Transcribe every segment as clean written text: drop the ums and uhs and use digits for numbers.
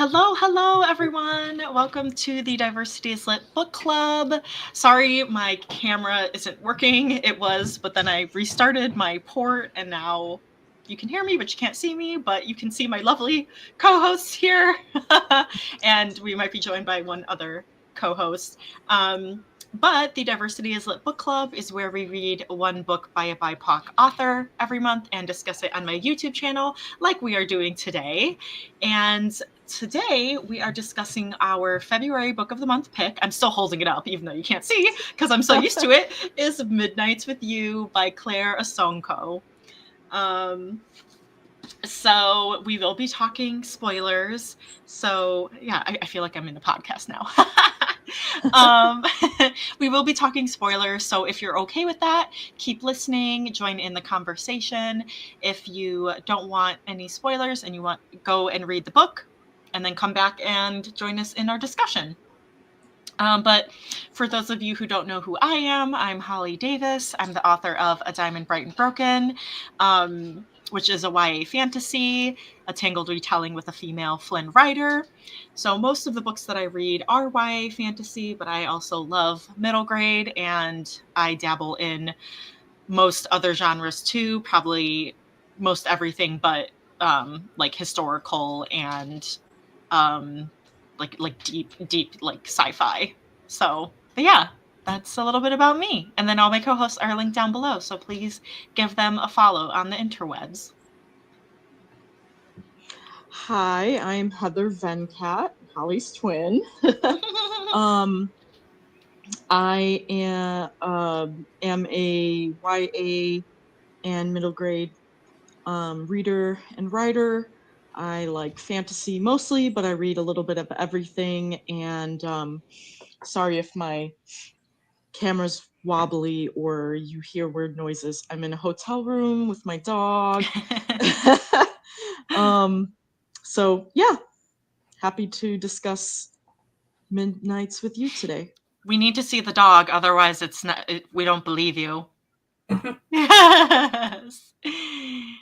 Hello, everyone. Welcome to the Diversity is Lit Book Club. Sorry, my camera isn't working. It was, but then I restarted my port, and now you can hear me, but you can't see me, but you can see my lovely co-hosts here. And we might be joined by one other co-host. But the Diversity is Lit Book Club is where we read one book by a BIPOC author every month and discuss it on my YouTube channel, like we are doing today. And today we are discussing our February book of the month pick. I'm still holding it up, even though you can't see because I'm so used to it. Is Midnights with You by Clare Osongco. So we will be talking spoilers. So yeah, I feel like I'm in the podcast now. We will be talking spoilers. So if you're okay with that, keep listening, join in the conversation. If you don't want any spoilers and you want go and read the book and then come back and join us in our discussion. But for those of you who don't know who I am, I'm HollyDavis. I'm the author of A Diamond Bright and Broken, which is a YA fantasy, a tangled retelling with a female Flynn writer. So most of the books that I read are YA fantasy, but I also love middle grade, and I dabble in most other genres too, probably most everything but like historical and like deep like sci-fi. So, but yeah, that's a little bit about me. And then all my co-hosts are linked down below, so please give them a follow on the interwebs. Hi, I'm Heather Venkat, Holly's twin. I am a YA and middle grade reader and writer. I like fantasy mostly, but I read a little bit of everything. And sorry if my camera's wobbly or you hear weird noises. I'm in a hotel room with my dog. So yeah, happy to discuss Midnights with you today. We need to see the dog, otherwise we don't believe you. Yes.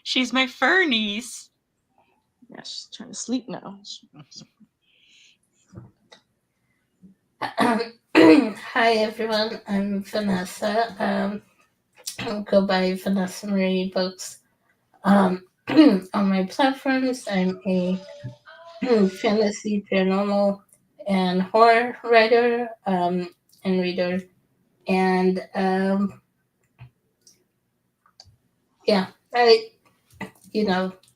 She's my fur niece. Yeah, she's trying to sleep now. Hi everyone, I'm Vanessa. I'll go by Vanessa Marie Books. On my platforms, I'm a fantasy, paranormal, and horror writer and reader. And yeah,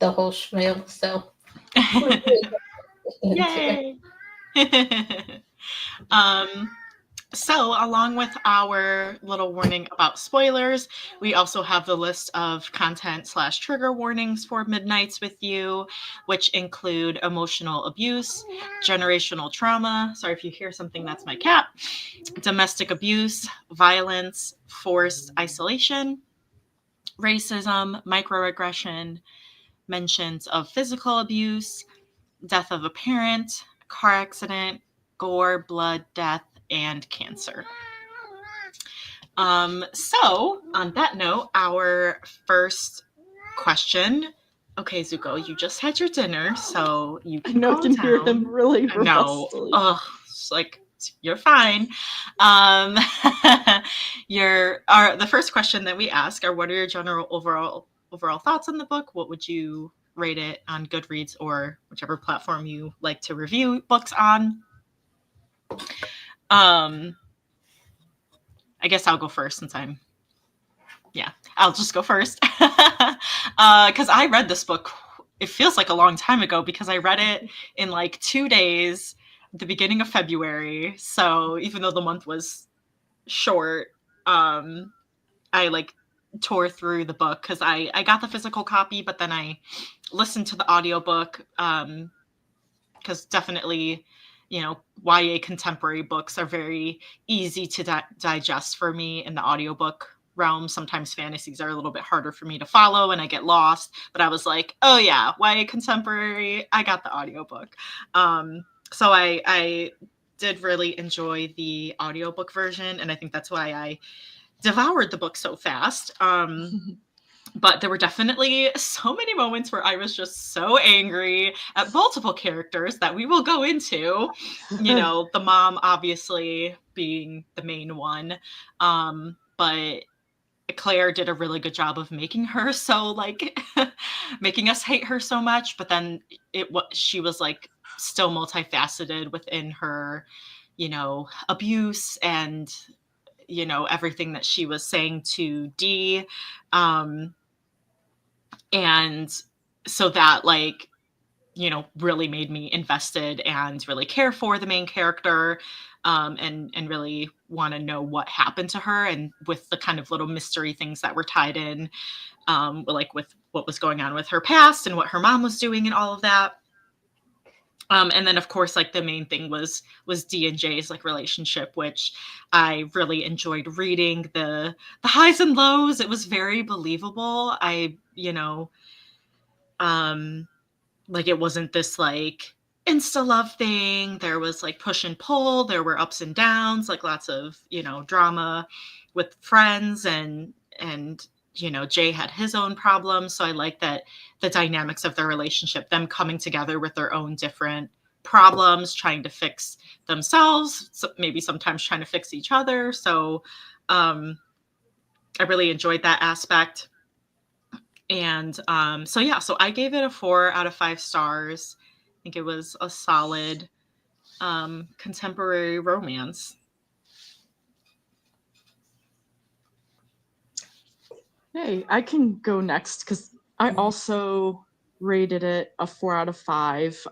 the whole schmeal. So, yay! So, along with our little warning about spoilers, we also have the list of content/trigger warnings for Midnights with You, which include emotional abuse, generational trauma. Sorry if you hear something, that's my cat. Domestic abuse, violence, forced isolation, racism, microaggression, mentions of physical abuse, death of a parent, car accident, gore, blood, death, and cancer. So on that note, our first question. Okay, Zuko, you just had your dinner, so you can I can down. hear him really No, robustly. it's like you're fine. The first question that we ask are, what are your general overall thoughts on the book? What would you rate it on Goodreads or whichever platform you like to review books on? I guess I'll go first since I'll just go first. Because I read this book, it feels like a long time ago because I read it in like 2 days at the beginning of February. So even though the month was short, I like tore through the book because I got the physical copy, but then I listened to the audiobook because definitely, YA contemporary books are very easy to digest for me in the audiobook realm. Sometimes fantasies are a little bit harder for me to follow and I get lost, but I was like, oh yeah, YA contemporary, I got the audiobook. So I did really enjoy the audiobook version, and I think that's why I devoured the book so fast. But there were definitely so many moments where I was just so angry at multiple characters that we will go into. You know, the mom obviously being the main one. But Claire did a really good job of making her so like making us hate her so much, but then she was like still multifaceted within her, you know, abuse and, you know, everything that she was saying to Dee. And so that, like, you know, really made me invested and really care for the main character, and really want to know what happened to her, and with the kind of little mystery things that were tied in, like with what was going on with her past and what her mom was doing and all of that. And then of course, like the main thing was D and J's like relationship, which I really enjoyed reading the highs and lows. It was very believable. You know, like it wasn't this like insta love thing. There was like push and pull. There were ups and downs, like lots of, you know, drama with friends, and you know, Jay had his own problems. So I like that the dynamics of their relationship, them coming together with their own different problems, trying to fix themselves, so maybe sometimes trying to fix each other. So I really enjoyed that aspect. And so yeah, so I gave it a 4 out of 5 stars. I think it was a solid contemporary romance. Hey, I can go next because I also rated it a 4 out of 5.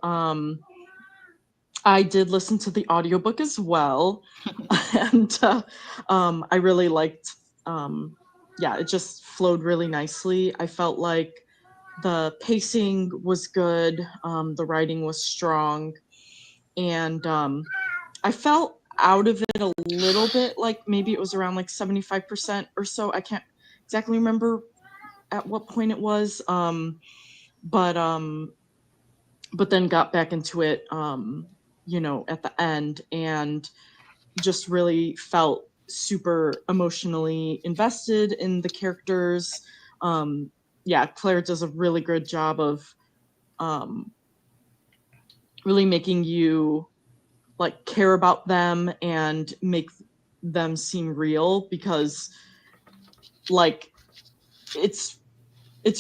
I did listen to the audiobook as well, and I really liked. Yeah, it just flowed really nicely. I felt like the pacing was good, the writing was strong, and I felt out of it a little bit, like maybe it was around like 75% or so. I can't exactly remember at what point it was, but then got back into it, you know, at the end, and just really felt super emotionally invested in the characters. Yeah, Claire does a really good job of really making you like care about them and make them seem real, because like it's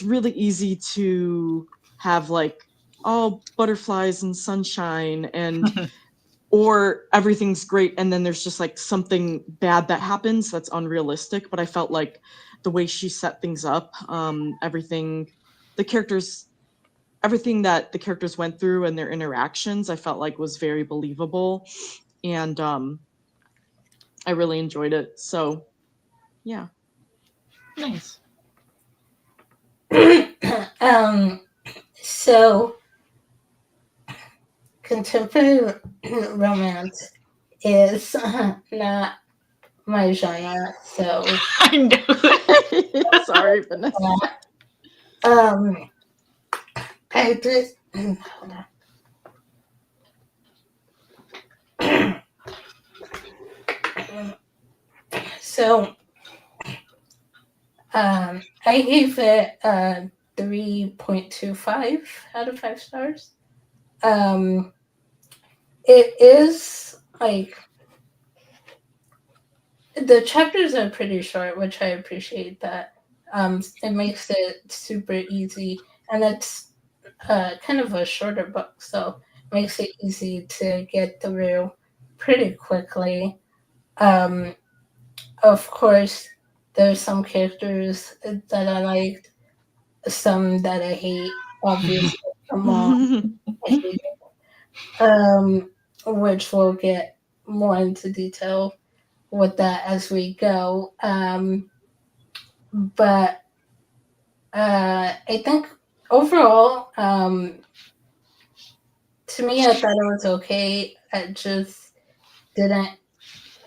really easy to have like, oh, butterflies and sunshine and or everything's great and then there's just like something bad that happens that's unrealistic. But I felt like the way she set things up, everything that the characters went through and their interactions, I felt like was very believable, and I really enjoyed it. So yeah. Nice. So contemporary romance is not my genre, so I know. Sorry, Vanessa. I just hold on. So I gave it 3.25 out of 5 stars. It is like the chapters are pretty short, which I appreciate that. It makes it super easy, and it's kind of a shorter book, so it makes it easy to get through pretty quickly. Of course, there's some characters that I liked, some that I hate. Obviously, come on, I hate it. Which we'll get more into detail with that as we go. But I think overall, to me, I thought it was okay. It just didn't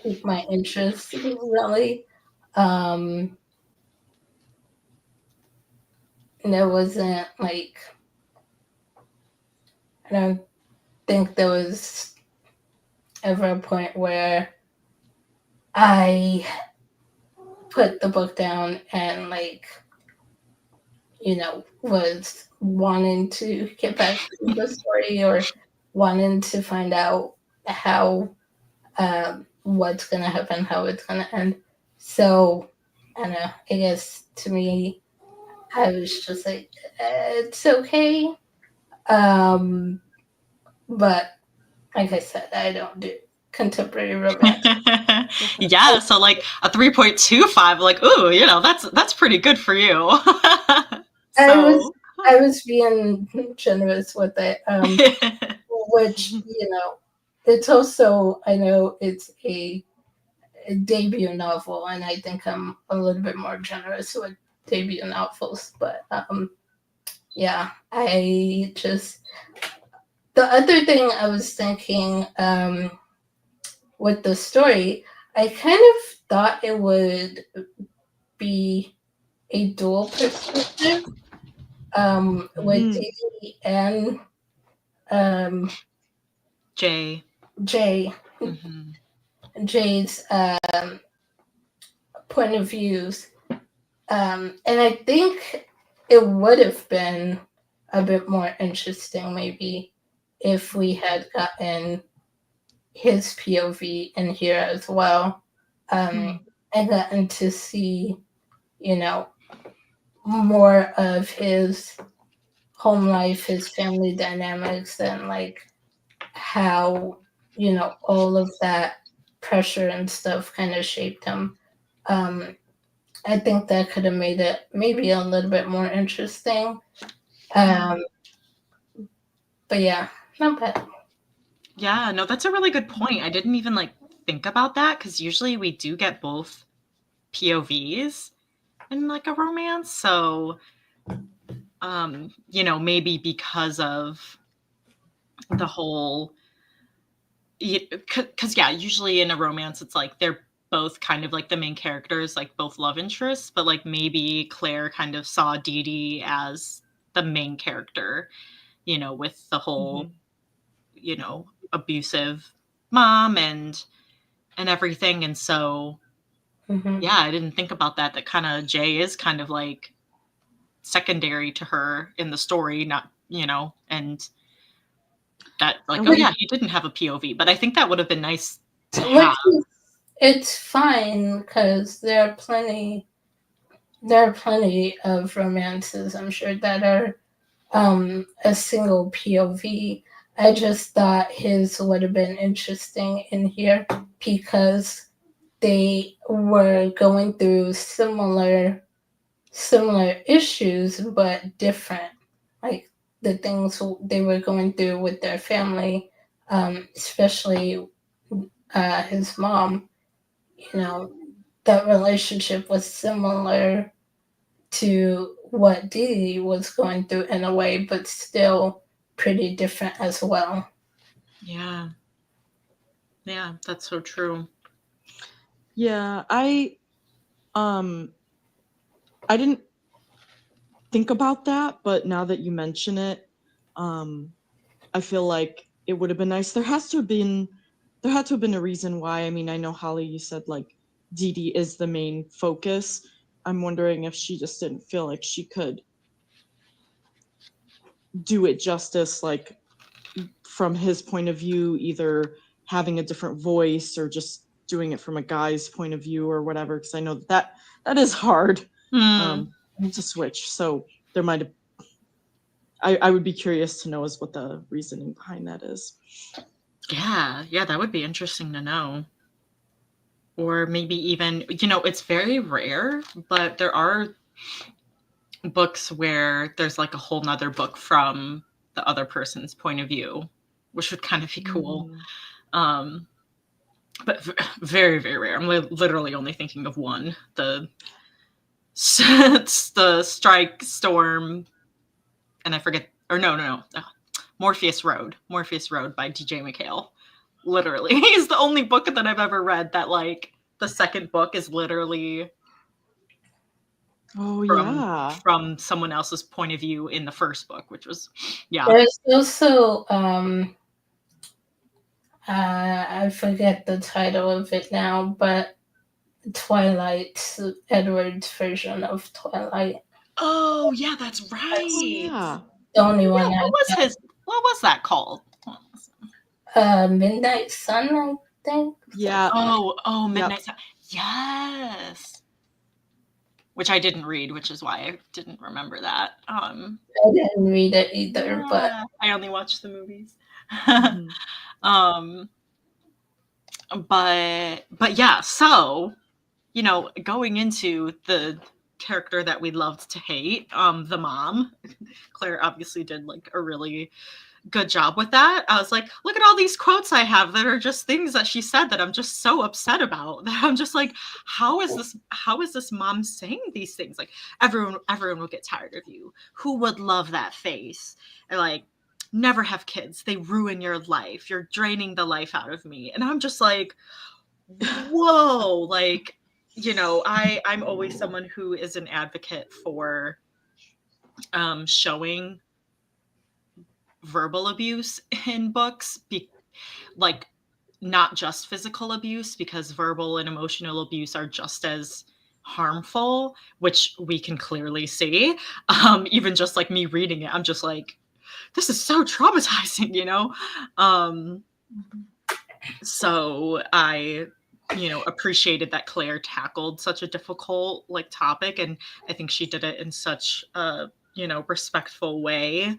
pique my interest really. And it wasn't like, I don't think there was ever a point where I put the book down and like was wanting to get back to the story or wanting to find out how what's gonna happen, how it's gonna end. So I don't know. I guess to me, I was just like, it's okay. But like I said, I don't do contemporary romance. Yeah, so like a 3.25, like, ooh, that's pretty good for you. I was being generous with it, which it's also, I know it's a debut novel, and I think I'm a little bit more generous with debut novels. But yeah, I just the other thing I was thinking with the story, I kind of thought it would be a dual perspective with Dee and Jay. Mm-hmm. Jay's point of views. And I think it would have been a bit more interesting maybe if we had gotten his POV in here as well. And gotten to see, more of his home life, his family dynamics, and like how, all of that pressure and stuff kind of shaped him. I think that could have made it maybe a little bit more interesting. But yeah, not bad. Yeah, no, that's a really good point. I didn't even think about that, because usually we do get both POVs in like a romance. So, maybe because of the whole, because yeah, usually in a romance, it's like they're both kind of like the main characters, like both love interests, but like maybe Claire kind of saw Dee Dee as the main character, with the whole, abusive mom and everything. And so, yeah, I didn't think about that. That kind of Jay is kind of like secondary to her in the story, not, and that yeah, he didn't have a POV, but I think that would have been nice to have. It's fine, because there are plenty of romances, I'm sure, that are a single POV. I just thought his would have been interesting in here because they were going through similar issues, but different. Like the things they were going through with their family, especially his mom. That relationship was similar to what Dee Dee was going through in a way, but still pretty different as well. Yeah. Yeah, that's so true. Yeah, I didn't think about that, but now that you mention it, I feel like it would have been nice. There had to have been a reason why. I mean, I know, Holly, you said like Dee Dee is the main focus. I'm wondering if she just didn't feel like she could do it justice, like from his point of view, either having a different voice or just doing it from a guy's point of view or whatever, because I know that is hard to switch. So there might have, I would be curious to know is what the reasoning behind that is. Yeah, that would be interesting to know. Or maybe even, it's very rare, but there are books where there's like a whole nother book from the other person's point of view, which would kind of be cool. But very, very rare. I'm literally only thinking of one. The Strike Storm, and I forget, or no. Morpheus Road by DJ McHale. Literally, he's the only book that I've ever read that like the second book is literally from someone else's point of view in the first book, which was There's also I forget the title of it now, but Twilight, Edward's version of Twilight. Oh, yeah, that's right. Oh yeah. The only one Yeah, what was that called? Midnight Sun, I think. Yeah. Oh, Yep. Midnight Sun. Yes. Which I didn't read, which is why I didn't remember that. I didn't read it either, but Yeah, I only watched the movies. Mhm. But yeah, so, you know, going into the character that we loved to hate, the mom, Claire obviously did like a really good job with that. I was like, look at all these quotes I have that are just things that she said that I'm just so upset about. That I'm just like, how is this mom saying these things? Like, everyone will get tired of you. Who would love that face? And like, never have kids. They ruin your life. You're draining the life out of me. And I'm just like, whoa, like, you know, I'm always someone who is an advocate for showing verbal abuse in books, like not just physical abuse, because verbal and emotional abuse are just as harmful, which we can clearly see. Even just like me reading it, I'm just like, this is so traumatizing, you know. So I, you know, appreciated that Claire tackled such a difficult like topic, and I think she did it in such a, you know, respectful way,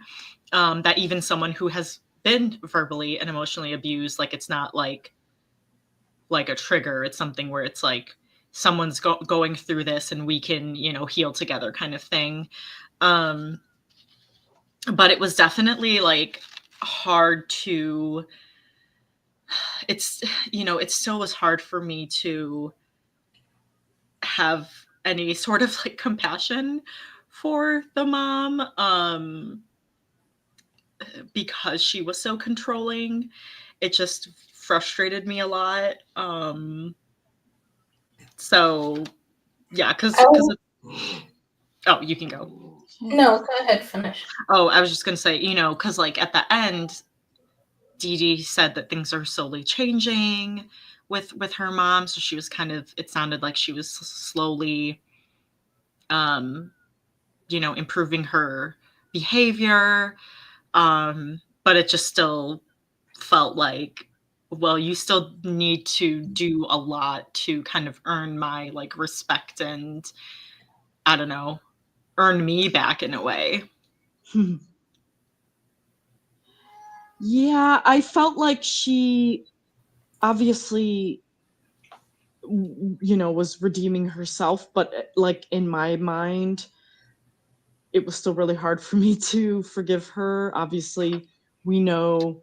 that even someone who has been verbally and emotionally abused, like, it's not like a trigger. It's something where it's like someone's going through this and we can, you know, heal together kind of thing. But it was definitely like hard to, it's, you know, it still was hard for me to have any sort of like compassion for the mom, because she was so controlling. It just frustrated me a lot. So yeah, because oh, you can go. no, go ahead, finish. Oh, I was just gonna say, you know, because like at the end, Dee Dee said that things are slowly changing with her mom. So she was kind of, it sounded like she was slowly, you know, improving her behavior. But it just still felt like, well, you still need to do a lot to kind of earn my like respect and, I don't know, earn me back in a way. Yeah, I felt like she obviously, you know, was redeeming herself, but like in my mind, it was still really hard for me to forgive her. Obviously, we know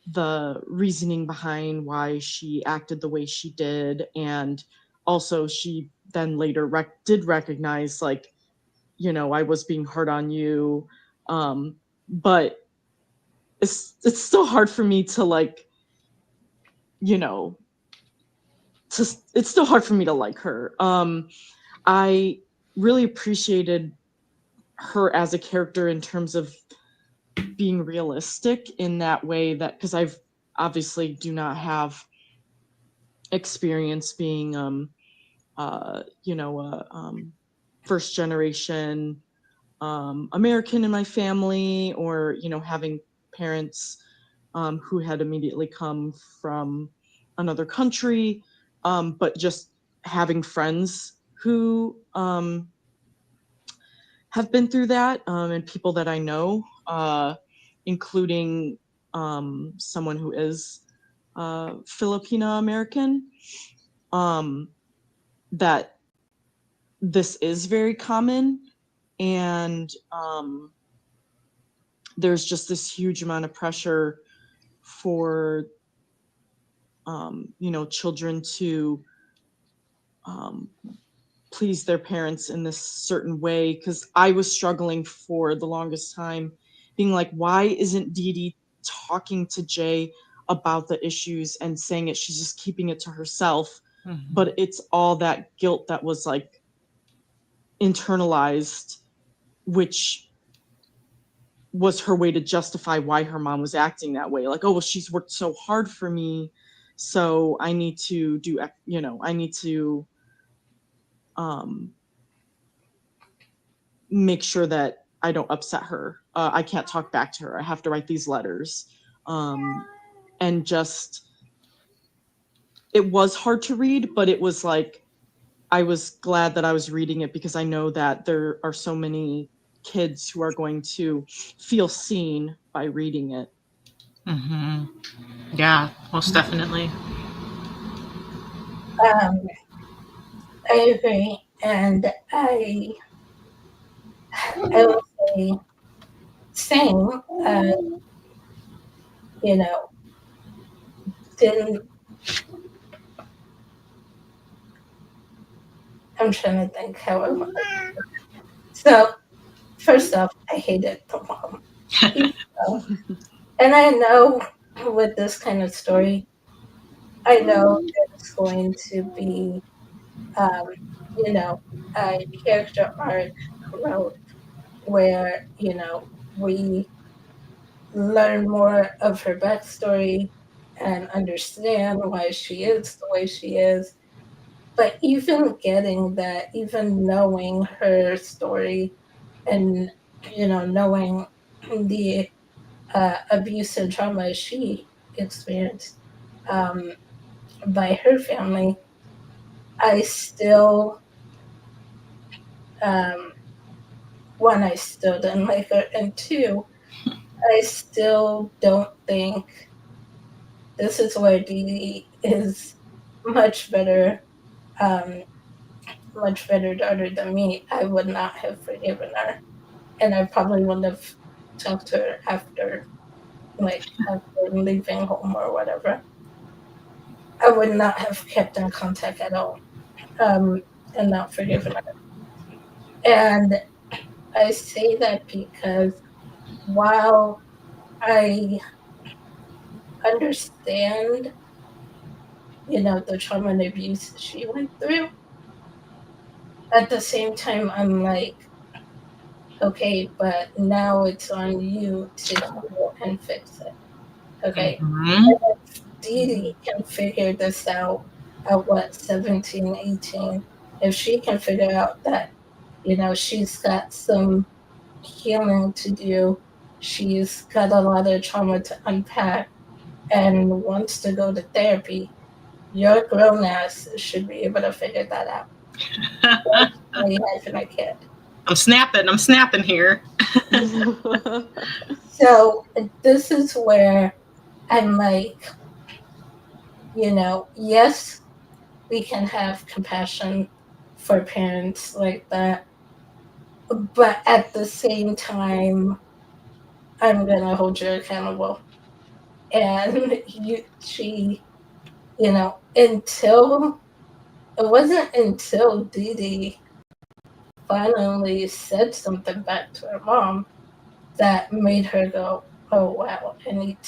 the reasoning behind why she acted the way she did, and also she then later did recognize, like, you know, I was being hard on you, but it's still hard for me to, like, you know, it's still hard for me to like her. I really appreciated her as a character in terms of being realistic in that way, that because I've obviously do not have experience being you know, first generation American in my family, or, you know, having parents who had immediately come from another country, but just having friends who have been through that, and people that I know, including someone who is Filipino American, that this is very common, and there's just this huge amount of pressure for you know, children to please their parents in this certain way, because I was struggling for the longest time being like, why isn't Dee Dee talking to Jay about the issues and saying it? She's just keeping it to herself. Mm-hmm. But it's all that guilt that was like internalized, which was her way to justify why her mom was acting that way. Like, oh, well, she's worked so hard for me, so I need to do, I need to make sure that I don't upset her. I can't talk back to her. I have to write these letters. And just, it was hard to read, but it was like, I was glad that I was reading it because I know that there are so many kids who are going to feel seen by reading it. Mm-hmm. Yeah, most definitely. I agree, and I will say same. You know, didn't I'm trying to think how I want. So first off, I hated the mom. Even though- And I know with this kind of story, I know there's going to be, um, you know, a character arc growth where, we learn more of her backstory and understand why she is the way she is. But even getting that, even knowing her story and, knowing the abuse and trauma she experienced um, by her family, I still, um, one, I still didn't like her, and two, I still don't think this is where Dee Dee is much better, um, much better daughter than me. I would not have forgiven her, and I probably wouldn't have talked to her after, after leaving home or whatever. I would not have kept in contact at all, and not forgiven her. And I say that because while I understand, the trauma and abuse she went through, at the same time, I'm like, okay, but now it's on you to heal and fix it. Okay. Mm-hmm. Dee Dee can figure this out at what, 17, 18. If she can figure out that, she's got some healing to do, she's got a lot of trauma to unpack, and wants to go to therapy, your grown ass should be able to figure that out. Especially having a kid. I'm snapping here. So this is where I'm like, yes, we can have compassion for parents like that, but at the same time, I'm gonna hold you accountable. And until it wasn't until Dee Dee finally said something back to her mom that made her go, "Oh wow, I need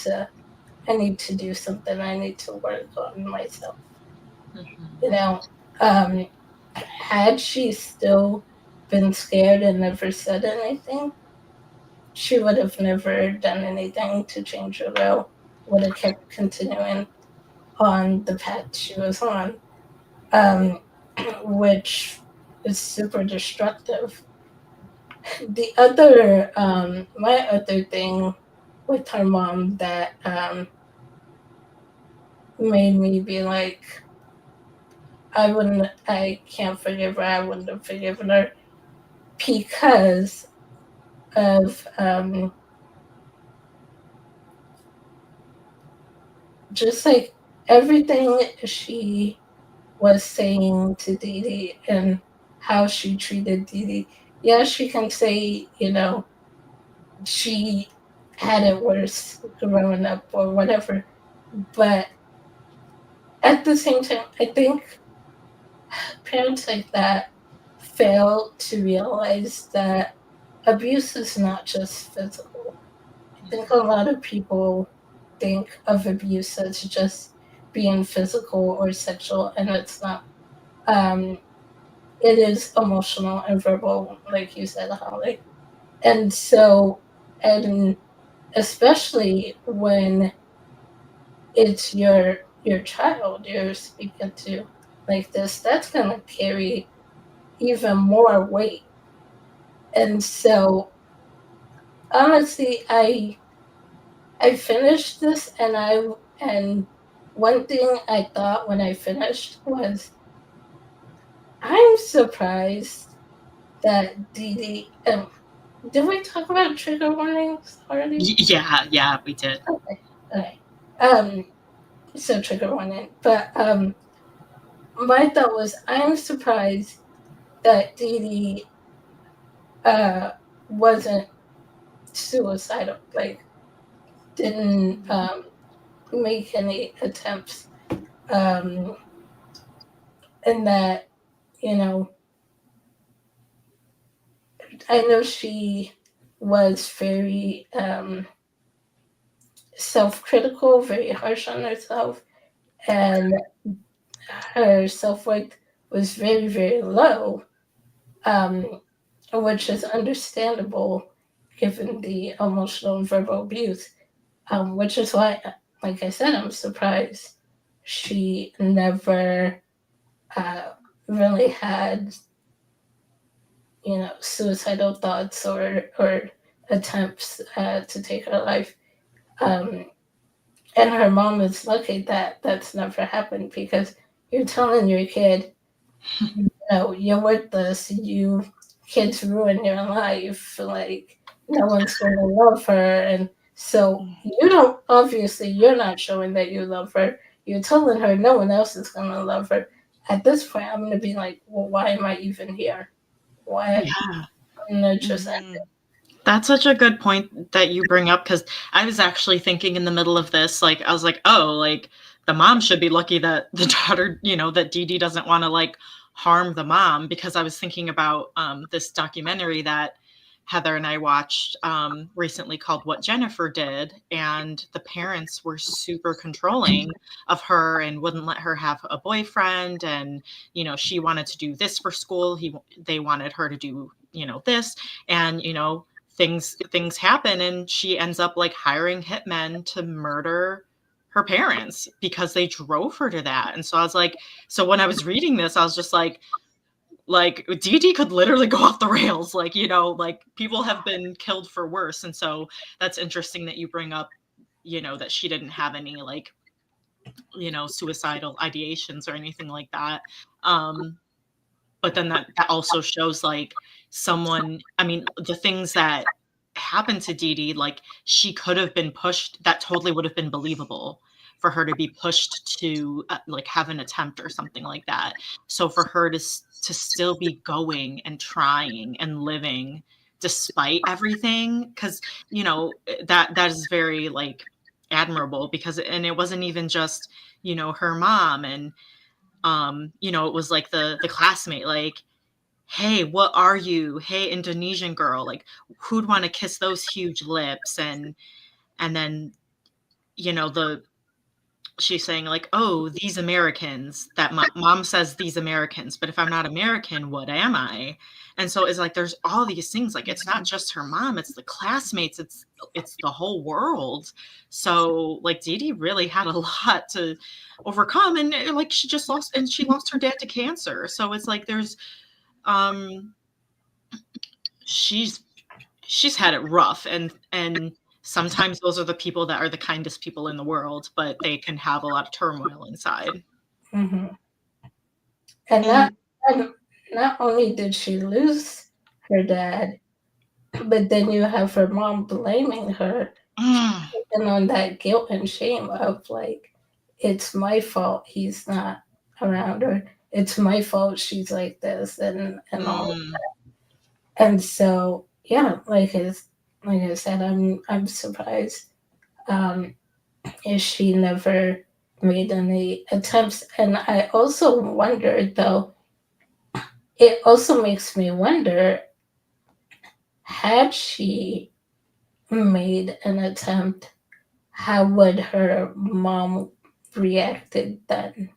to do something. I need to work on myself." You know, um, had she still been scared and never said anything, she would have never done anything to change her will, would have kept continuing on the path she was on, um, which is super destructive. My other thing with her mom that made me be like, I can't forgive her, I wouldn't have forgiven her because of just like everything she was saying to Dee Dee and how she treated Dee Dee. Yeah, she can say, she had it worse growing up or whatever, but at the same time, I think parents like that fail to realize that abuse is not just physical. I think a lot of people think of abuse as just being physical or sexual, and it's not. Um, it is emotional and verbal, like you said, Holly. And so, and especially when it's your child you're speaking to like this, that's gonna carry even more weight. And so honestly, I finished this, and one thing I thought when I finished was, I'm surprised that Dee Dee. Did we talk about trigger warnings already? Yeah, we did. Okay, okay. Um, so trigger warning, but my thought was, I'm surprised that Dee Dee wasn't suicidal, like didn't make any attempts, um, and that, you know, I know she was very self-critical, very harsh on herself, and her self-worth was very, very low, um, which is understandable given the emotional and verbal abuse, which is why, like I said, I'm surprised she never uh, really had, suicidal thoughts or attempts to take her life. Um, and her mom is lucky that that's never happened, because you're telling your kid, you're worthless, you kids ruin your life, like no one's gonna love her. And so you don't, obviously you're not showing that you love her. You're telling her no one else is gonna love her. At this point, I'm gonna be like, well, why am I even here? Why? Yeah. No, just end it. That's such a good point that you bring up, because I was actually thinking in the middle of this, like, I was like, oh, like, the mom should be lucky that the daughter, that Dee Dee doesn't want to, like, harm the mom, because I was thinking about this documentary that Heather and I watched recently called What Jennifer Did, and the parents were super controlling of her and wouldn't let her have a boyfriend, and, she wanted to do this for school. They wanted her to do, this, and, things happen, and she ends up like hiring hitmen to murder her parents because they drove her to that. And so I was like, so when I was reading this, I was just like Dee Dee could literally go off the rails, like, like people have been killed for worse. And so that's interesting that you bring up, that she didn't have any, like, suicidal ideations or anything like that. But then that also shows, like, someone, I mean, the things that happened to Dee Dee, like, she could have been pushed, that totally would have been believable for her to be pushed to, like, have an attempt or something like that. So for her to still be going and trying and living despite everything, because, that is very, like, admirable, because, and it wasn't even just, her mom, and it was like the classmate, like, hey, what are you? Hey, Indonesian girl, like, who'd want to kiss those huge lips? And then, the she's saying, like, oh, these Americans, that mom says, these Americans, but if I'm not American, what am I? And so it's like there's all these things, like, it's not just her mom, it's the classmates, it's the whole world. So, like, Dee Dee really had a lot to overcome, and like she lost her dad to cancer. So it's like there's um she's had it rough, and sometimes those are the people that are the kindest people in the world, but they can have a lot of turmoil inside. Mm-hmm. And not only did she lose her dad, but then you have her mom blaming her, and on that guilt and shame of, like, it's my fault he's not around her. It's my fault she's like this, and all. And so, yeah, like I said, I'm surprised if she never made any attempts. And I also wonder, though, it also makes me wonder, had she made an attempt, how would her mom reacted then?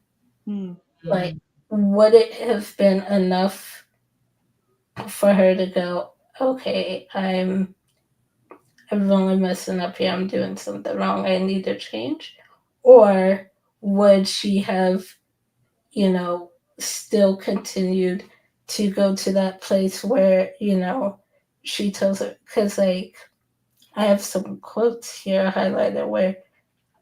Like, would it have been enough for her to go, okay, I'm really messing up here, I'm doing something wrong, I need to change? Or would she have, still continued to go to that place where, she tells her, because like I have some quotes here highlighted where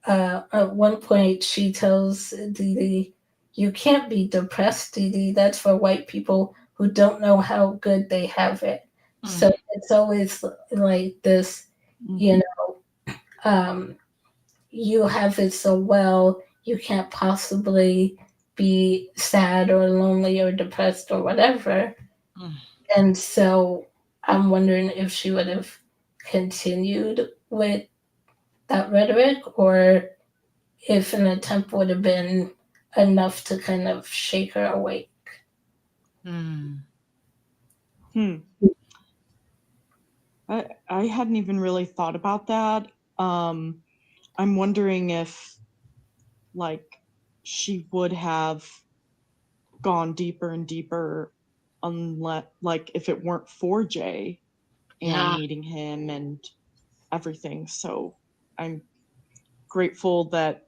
at one point she tells Dee Dee, "You can't be depressed, Dee Dee. That's for white people who don't know how good they have it." So it's always like this, you know, you have it so well, you can't possibly be sad or lonely or depressed or whatever. And so I'm wondering if she would have continued with that rhetoric, or if an attempt would have been enough to kind of shake her awake. I hadn't even really thought about that. I'm wondering if, like, she would have gone deeper and deeper, unless, like, if it weren't for Jay and meeting him and everything. So I'm grateful that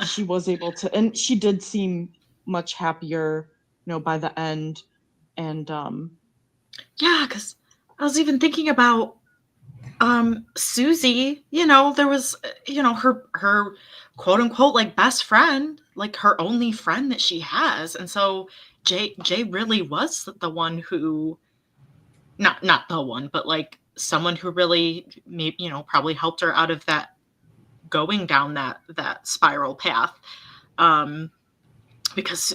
she was able to, and she did seem much happier, by the end. And yeah, because I was even thinking about Susie. There was her quote unquote like best friend, like her only friend that she has, and so Jay really was the one who, not the one, but like someone who really maybe probably helped her out of that, going down that spiral path. Because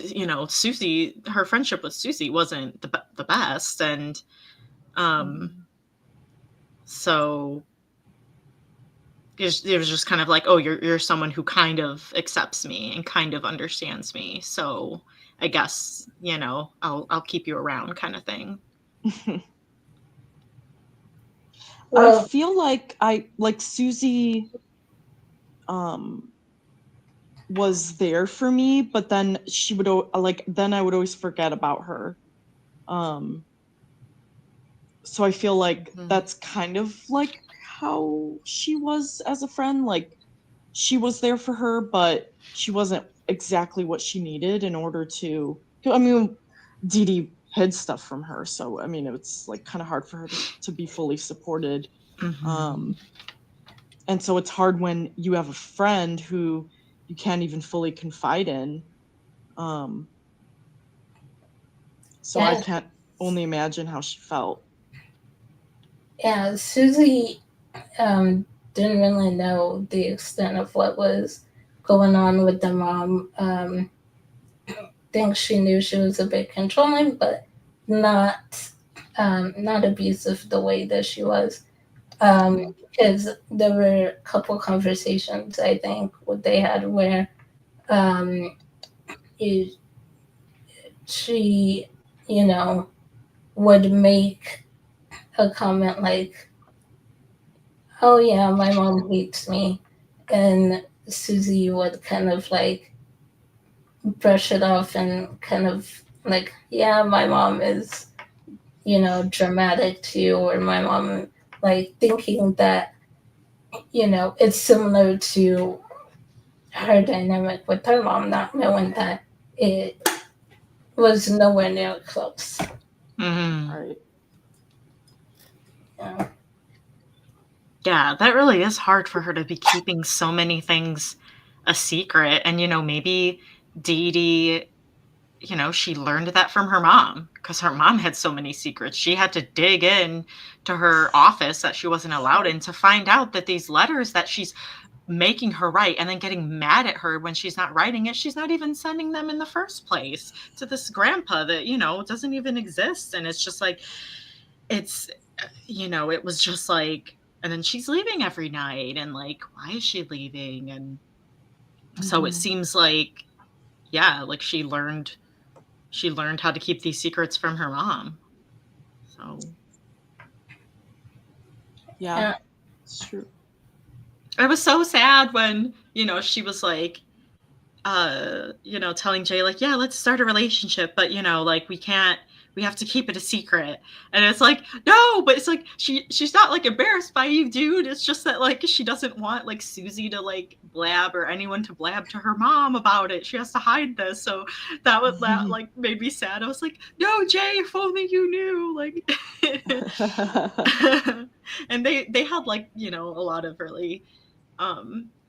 Susie, her friendship with Susie wasn't the best, and so it was just kind of like, oh, you're someone who kind of accepts me and kind of understands me, so I guess I'll keep you around, kind of thing. I feel like Susie was there for me, but then she would then I would always forget about her. So I feel like that's kind of like how she was as a friend. Like, she was there for her, but she wasn't exactly what she needed in order to. I mean, Dee Dee hid stuff from her, so I mean, it's like kind of hard for her to be fully supported. And so it's hard when you have a friend who you can't even fully confide in. So I can't only imagine how she felt. Yeah, Susie didn't really know the extent of what was going on with the mom. Think she knew she was a bit controlling, but not abusive the way that she was. Because there were a couple conversations, I think, what they had where she, would make a comment like, "Oh yeah, my mom hates me," and Susie would kind of like brush it off and kind of like, "Yeah, my mom is, dramatic too," or my mom, like thinking that, it's similar to her dynamic with her mom, not knowing that it was nowhere near close. Right. Yeah, that really is hard for her to be keeping so many things a secret. And, maybe Dee Dee, she learned that from her mom, because her mom had so many secrets. She had to dig in to her office that she wasn't allowed in to find out that these letters that she's making her write and then getting mad at her when she's not writing it, she's not even sending them in the first place to this grandpa that, doesn't even exist. And it's just like, it was just like, and then she's leaving every night, and like, why is she leaving? And so it seems like, yeah, like she learned how to keep these secrets from her mom. So yeah, it's true. I was so sad when, she was like, telling Jay, like, yeah, let's start a relationship, but like, we can't we have to keep it a secret. And it's like, no, but it's like she's not like embarrassed by you, dude. It's just that like she doesn't want like Susie to like blab or anyone to blab to her mom about it. She has to hide this. So that like made me sad. I was like, no, Jay, if only you knew. Like and they had like, you know, a lot of really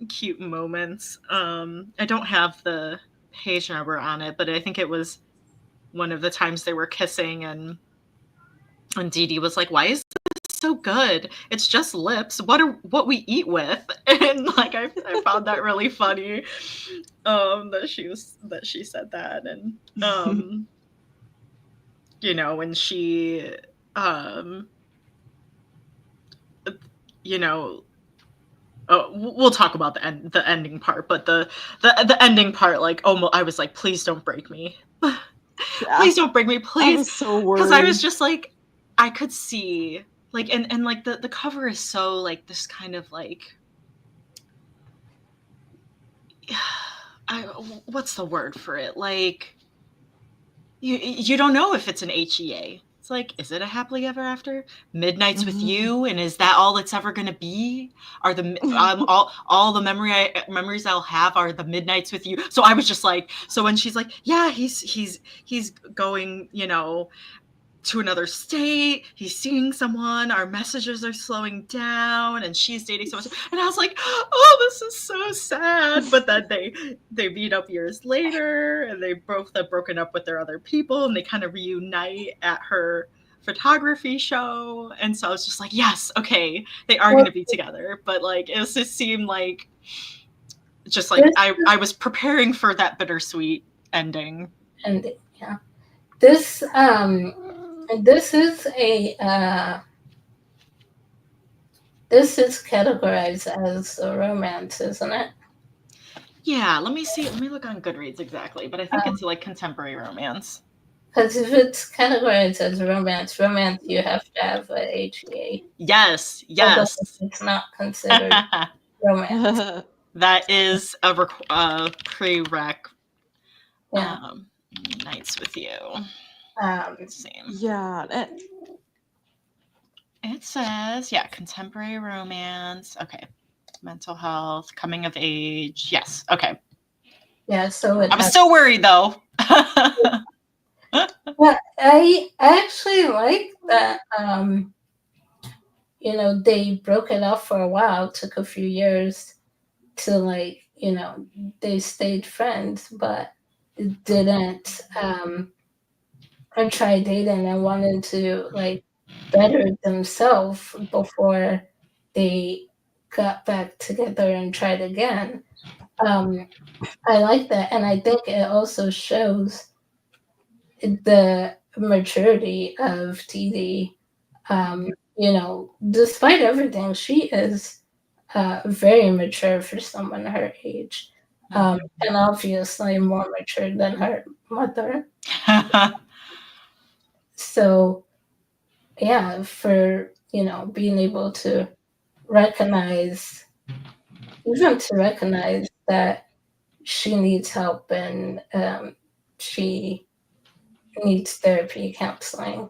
cute moments. I don't have the page number on it, but I think it was one of the times they were kissing, and Dee Dee was like, why is this so good? It's just lips. What we eat with. And like I found that really funny. That she said that. And you know, when she you know, we'll talk about the ending part, but the ending part, like, almost, I was like, please don't break me. Please don't break me, please. I was so worried. Because I was just like, I could see, like, and like the cover is so like this kind of like, what's the word for it? Like, you don't know if it's an HEA. It's like, is it a happily ever after? Midnights with you, and is that all it's ever gonna be? Are the all the memories I'll have are the midnights with you? So I was just like, so when she's like, yeah, he's going, you know, to another state, he's seeing someone, our messages are slowing down, and she's dating someone, and I was like, oh, this is so sad. But then they meet up years later, and they both have broken up with their other people, and they kind of reunite at her photography show. And so I was just like, yes, okay, they are going to be together. But like, it just seemed like, just like I was preparing for that bittersweet ending. And yeah, this is this is categorized as a romance, isn't it? Yeah, let me see. Let me look on Goodreads exactly, but I think it's like contemporary romance. Because if it's categorized as romance, you have to have a HEA. Yes. It's not considered romance. That is a prereq. Yeah. Nights with you. Same. Yeah. It says, yeah, contemporary romance. Okay. Mental health, coming of age. Yes. Okay. Yeah. So I was still worried though. Well, I actually like that. You know, they broke it up for a while. It took a few years to, like, you know, they stayed friends, but didn't and try dating and wanted to like better themselves before they got back together and tried again. I like that, and I think it also shows the maturity of Dee Dee. You know, despite everything, she is very mature for someone her age, and obviously more mature than her mother. So, yeah, for, you know, being able to recognize that she needs help and she needs therapy, counseling.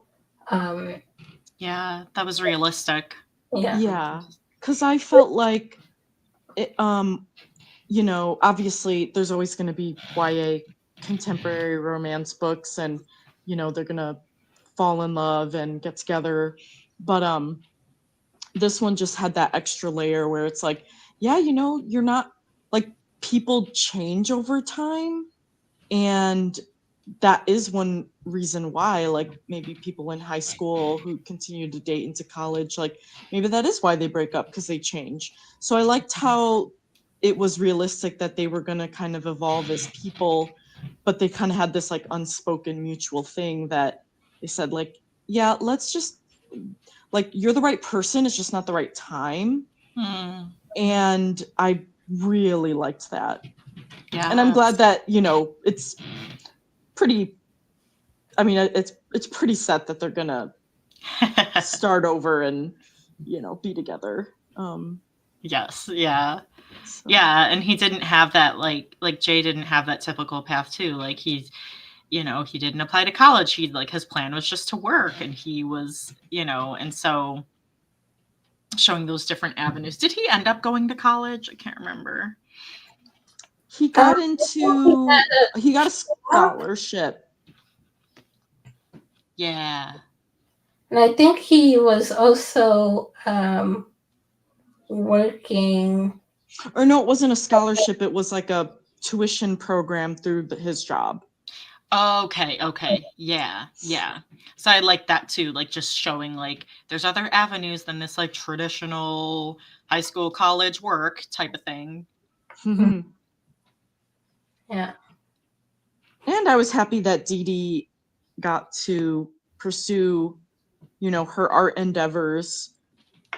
Yeah, that was realistic. Yeah, because I felt like it, you know, obviously there's always going to be YA contemporary romance books, and you know they're gonna fall in love and get together, but this one just had that extra layer where it's like, yeah, you know, you're not, like, people change over time, and that is one reason why, like, maybe people in high school who continue to date into college, like, maybe that is why they break up, because they change. So I liked how it was realistic that they were going to kind of evolve as people, but they kind of had this like unspoken mutual thing that they said, like, yeah, let's just, like, you're the right person, it's just not the right time. And I really liked that. Yeah. And I'm glad that, you know, it's pretty, I mean, it's pretty set that they're gonna start over and, you know, be together. Yes, yeah. So. Yeah, and he didn't have that, like Jay didn't have that typical path too. Like he you know, he didn't apply to college. He like his plan was just to work, and he was, you know, and so showing those different avenues. Did he end up going to college? I can't remember. He got he got a scholarship. Yeah. And I think he was also working. Or no, it wasn't a scholarship. It was like a tuition program through his job. Okay. Yeah. So I like that too, like just showing like there's other avenues than this like traditional high school, college work type of thing. Yeah. And I was happy that Dee Dee got to pursue, you know, her art endeavors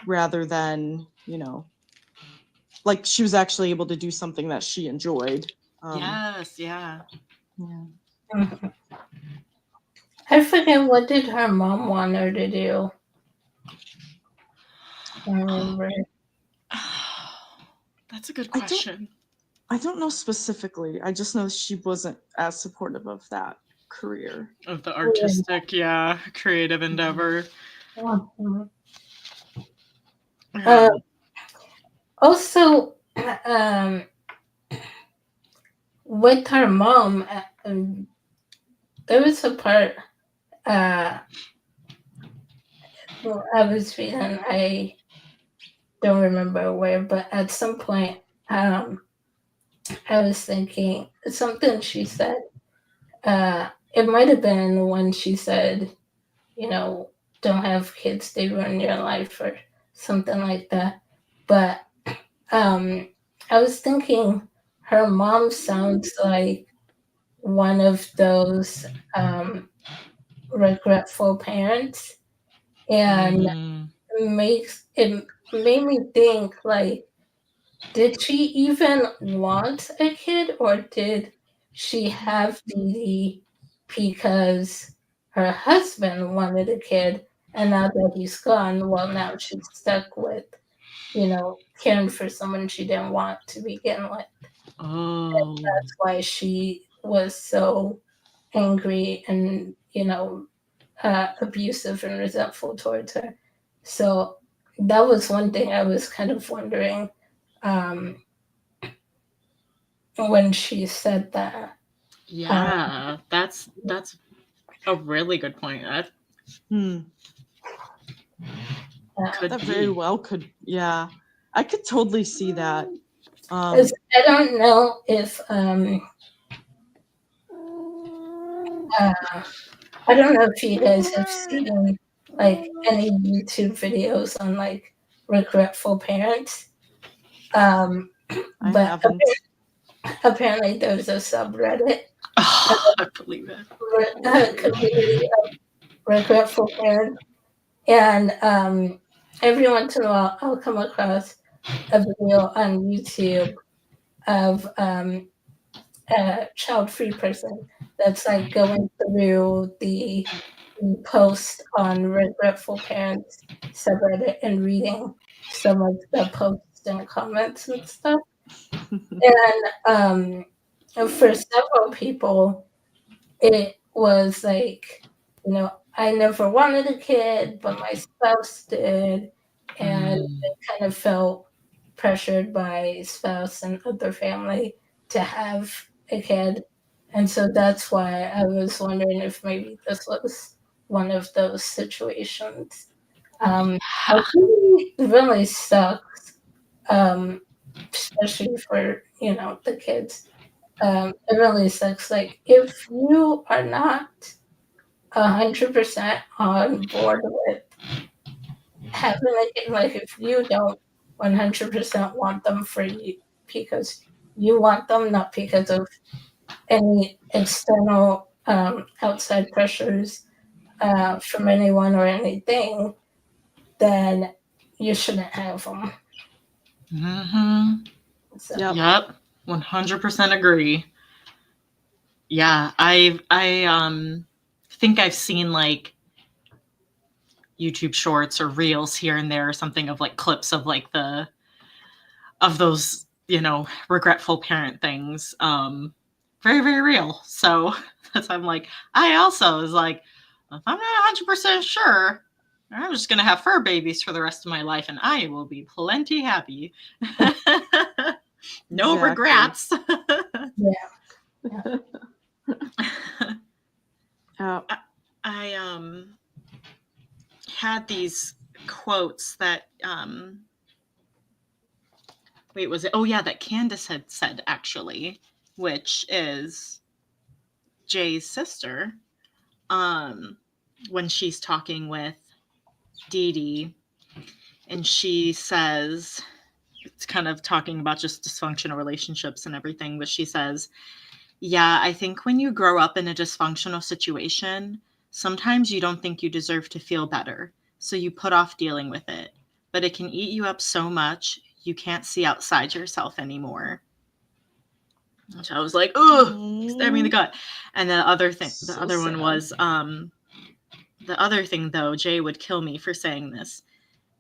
rather than, you know, like she was actually able to do something that she enjoyed. Yes, yeah. I forget, what did her mom want her to do? I remember. That's a good question. I don't know specifically. I just know she wasn't as supportive of that career. Of the artistic, creative endeavor. Also, with her mom, there was a part I was reading, I don't remember where, but at some point I was thinking something she said. It might have been when she said, you know, don't have kids, they ruin your life, or something like that. But I was thinking her mom sounds like one of those regretful parents, and it made me think, like, did she even want a kid, or did she have Dee Dee because her husband wanted a kid, and now that he's gone, well, now she's stuck with, you know, caring for someone she didn't want to begin with. And that's why she was so angry and, you know, abusive and resentful towards her. So that was one thing I was kind of wondering when she said that. Yeah, that's a really good point. That that very well could, yeah. I could totally see that. I don't know if I don't know if you guys have seen like any YouTube videos on like regretful parents. I haven't. Apparently there's a subreddit. I believe it. Community of regretful parents. And every once in a while I'll come across a video on YouTube of a child-free person that's like going through the post on regretful parents subreddit and reading some of the posts and comments and stuff. And for several people, it was like, you know, I never wanted a kid, but my spouse did, and they kind of felt pressured by spouse and other family to have a kid. And so that's why I was wondering if maybe this was one of those situations. It really sucks, especially for, you know, the kids. It really sucks. Like, if you are not 100% on board with having a kid, like if you don't 100% want them for you because you want them, not because of any external outside pressures from anyone or anything, then you shouldn't have them. So. Yep, 100% agree. Yeah, I think I've seen like YouTube shorts or reels here and there or something of like clips of like of those, you know, regretful parent things. very, very real. So that's why I'm like, I also was like, if I'm not 100% sure, I'm just going to have fur babies for the rest of my life and I will be plenty happy. No regrets. Yeah. I had these quotes that wait, was it? Oh yeah, that Candace had said actually, which is Jay's sister. When she's talking with Dee Dee, and she says, it's kind of talking about just dysfunctional relationships and everything, but she says, yeah, I think when you grow up in a dysfunctional situation, sometimes you don't think you deserve to feel better, so you put off dealing with it. But it can eat you up so much, you can't see outside yourself anymore. Which I was like, ugh, stab me in the gut. And the other one was, the other thing though, Jay would kill me for saying this.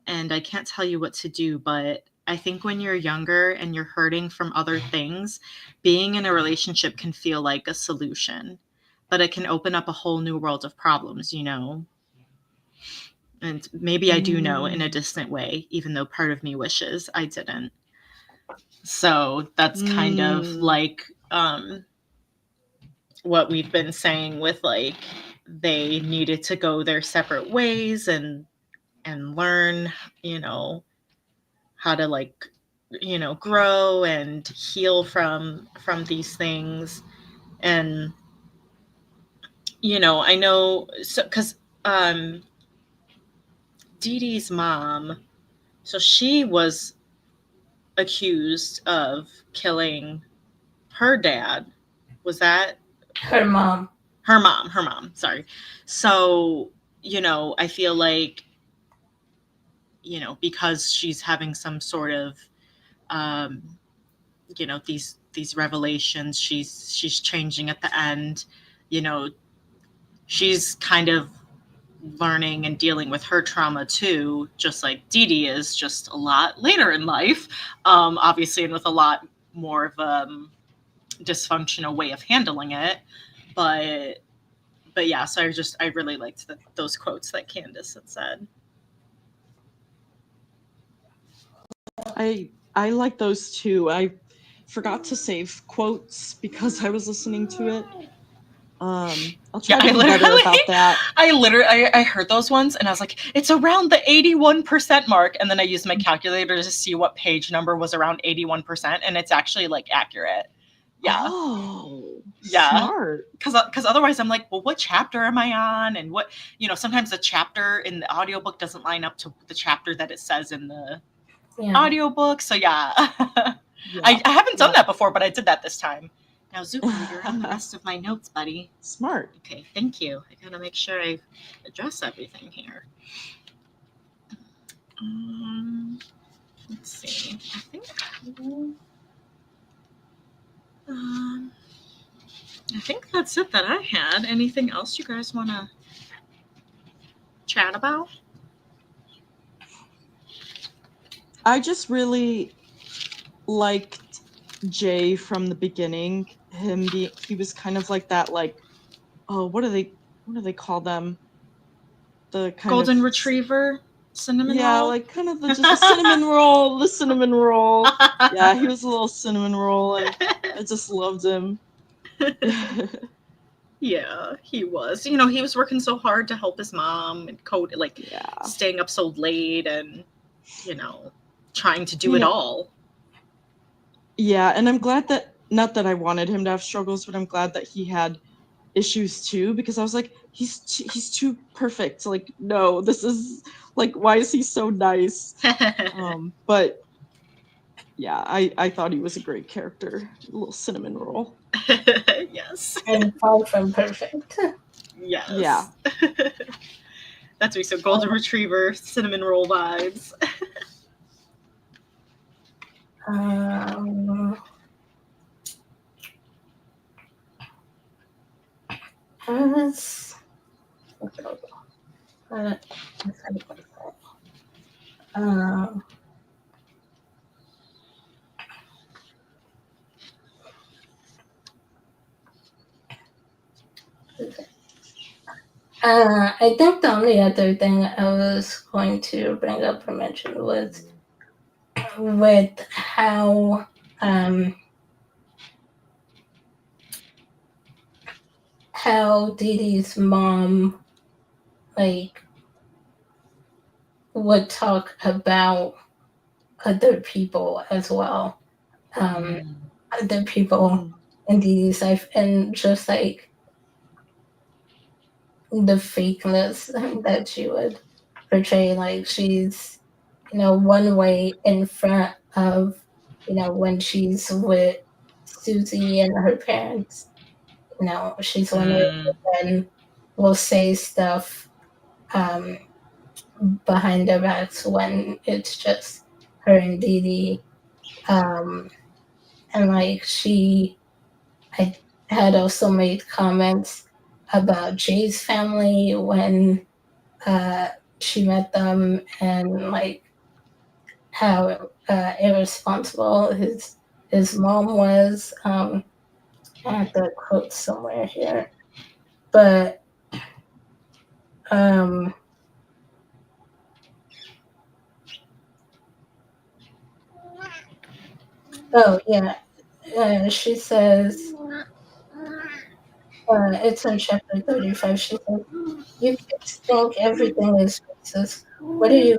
And I can't tell you what to do, but I think when you're younger and you're hurting from other things, being in a relationship can feel like a solution, but it can open up a whole new world of problems, you know? And maybe I do know in a distant way, even though part of me wishes I didn't. So that's kind of like what we've been saying with like, they needed to go their separate ways and learn, you know, how to like, you know, grow and heal from these things. And you know, I know, so because Dee Dee's mom, so she was accused of killing her dad. Was that Her mom? Her mom, sorry. So, you know, I feel like, you know, because she's having some sort of you know, these revelations, she's changing at the end, you know, she's kind of learning and dealing with her trauma too, just like Dee Dee is, just a lot later in life, obviously, and with a lot more of a dysfunctional way of handling it. But yeah, so I really liked those quotes that Candace had said. I like those too. I forgot to save quotes because I was listening to it. I'll try to be better about that. I heard those ones and I was like, it's around the 81% mark, and then I used my calculator to see what page number was around 81%, and it's actually like accurate. Yeah. Oh, yeah. Smart. Because otherwise I'm like, well, what chapter am I on? And what, you know, sometimes the chapter in the audiobook doesn't line up to the chapter that it says in the audiobook. So yeah. I haven't done that before, but I did that this time. Now, Zuko, you're on the rest of my notes, buddy. Smart. Okay, thank you. I gotta make sure I address everything here. Let's see. I think that's it that I had. Anything else you guys want to chat about? I just really liked Jay from the beginning. He was kind of like that, like, oh, what do they call them? The kind golden of retriever, cinnamon roll. like kind of just a cinnamon roll. The cinnamon roll. Yeah, he was a little cinnamon roll, and I just loved him. Yeah, he was. You know, he was working so hard to help his mom and staying up so late and, you know, trying to do it all. Yeah, and I'm glad that, not that I wanted him to have struggles, but I'm glad that he had issues too, because I was like, he's too perfect. Like, no, this is like, why is he so nice? But yeah, I thought he was a great character, a little cinnamon roll. Yes. And far from perfect. Yes. Yeah. That's me. So golden retriever, cinnamon roll vibes. I think the only other thing I was going to bring up or mention was with how Dee Dee's mom like would talk about other people as well. Other people in Dee Dee's life, and just like the fakeness that she would portray. Like she's, one way in front of, when she's with Susie and her parents. She's one way, but then will say stuff um, behind their backs when it's just her and Dee Dee. And like I had also made comments about Jay's family when she met them, and like how irresponsible his mom was. I have the quote somewhere here, but um, oh yeah, she says it's in chapter 35. She says, "You kids think everything is racist. What are you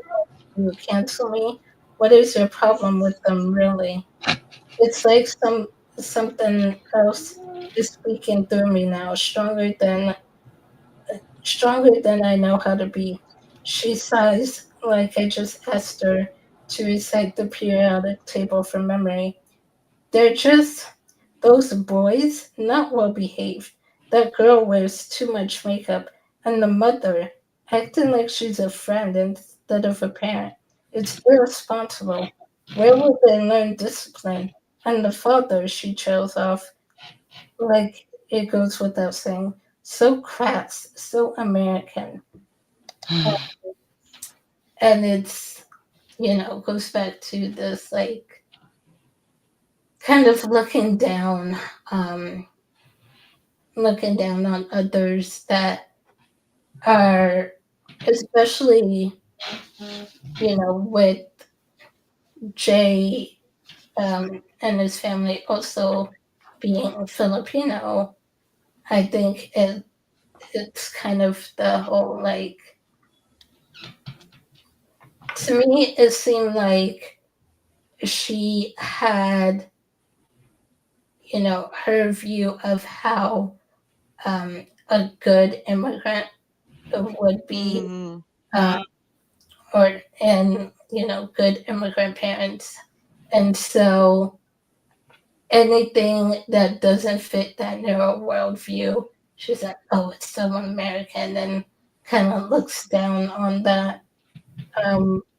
going to do? Cancel me? What is your problem with them, really? It's like something else is speaking through me now, stronger than I know how to be." She sighs like I just asked her to recite the periodic table from memory. "They're just those boys, not well behaved. That girl wears too much makeup, and the mother acting like she's a friend instead of a parent. It's irresponsible. Where will they learn discipline? And the father," she trails off, like it goes without saying, "so crass, so American." And it's, goes back to this like kind of looking down on others that are, especially, with Jay and his family also being Filipino. I think it's kind of the whole like, to me it seemed like she had, her view of how a good immigrant would be, uh, and good immigrant parents, and so anything that doesn't fit that narrow worldview, she's like, "Oh, it's so American," and kind of looks down on that,